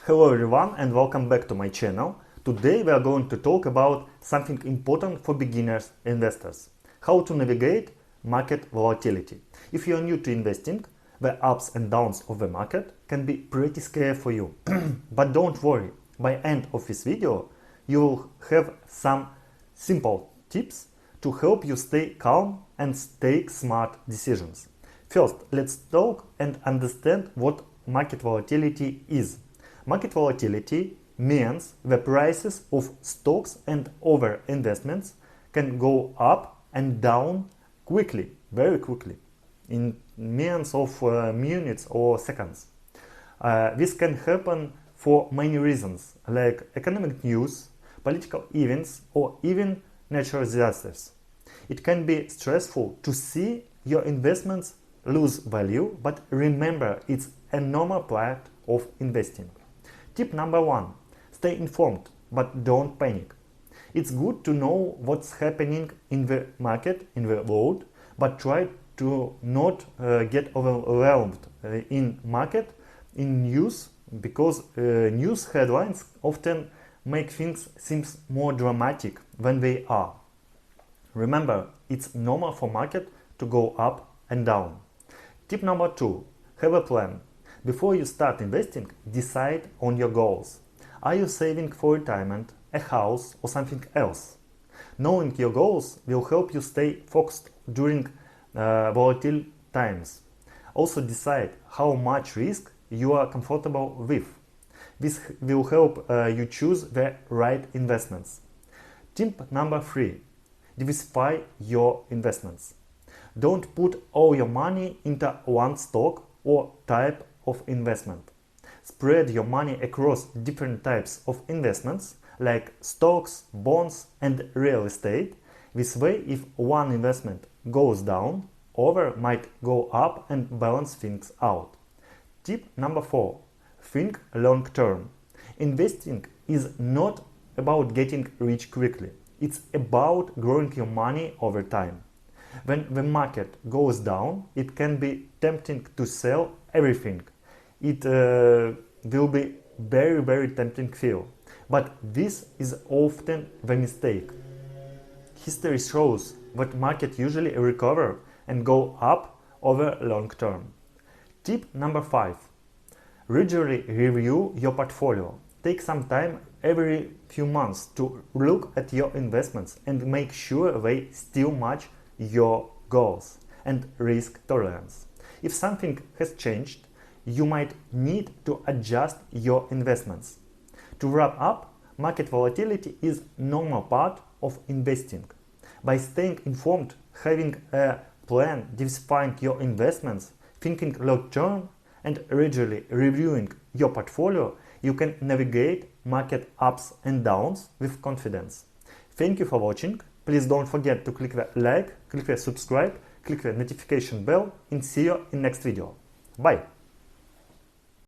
Hello everyone and welcome back to my channel. Today we are going to talk about something important for beginners investors. How to navigate market volatility. If you are new to investing, the ups and downs of the market can be pretty scary for you. But don't worry, by end of this video you will have some simple tips to help you stay calm and take smart decisions. First, let's talk and understand what market volatility is. Market volatility means the prices of stocks and other investments can go up and down quickly, very quickly, in millions of minutes or seconds. This can happen for many reasons, like economic news, political events, or even natural disasters. It can be stressful to see your investments lose value, but remember, it's a normal part of investing. Tip number 1. Stay informed, but don't panic. It's good to know what's happening in the market, in the world, but try to not get overwhelmed in market, in news, because news headlines often make things seem more dramatic than they are. Remember, it's normal for market to go up and down. Tip number 2. Have a plan. Before you start investing, decide on your goals. Are you saving for retirement, a house, or something else? Knowing your goals will help you stay focused during volatile times. Also decide how much risk you are comfortable with. This will help you choose the right investments. Tip number 3. Diversify your investments. Don't put all your money into one stock or type of investment. Spread your money across different types of investments like stocks, bonds, and real estate. This way, if one investment goes down, other might go up and balance things out. Tip number 4. Think long term. Investing is not about getting rich quickly. It's about growing your money over time. When the market goes down, it can be tempting to sell everything. It will be very tempting feel. But this is often the mistake. History shows that market usually recover and go up over long term. Tip number 5. Regularly review your portfolio. Take some time every few months to look at your investments and make sure they still match your goals and risk tolerance. If something has changed, you might need to adjust your investments. To wrap up, market volatility is a normal part of investing. By staying informed, having a plan, diversifying your investments, thinking long term, and regularly reviewing your portfolio, you can navigate market ups and downs with confidence. Thank you for watching. Please don't forget to click the like, click the subscribe, click the notification bell, and see you in next video. Bye!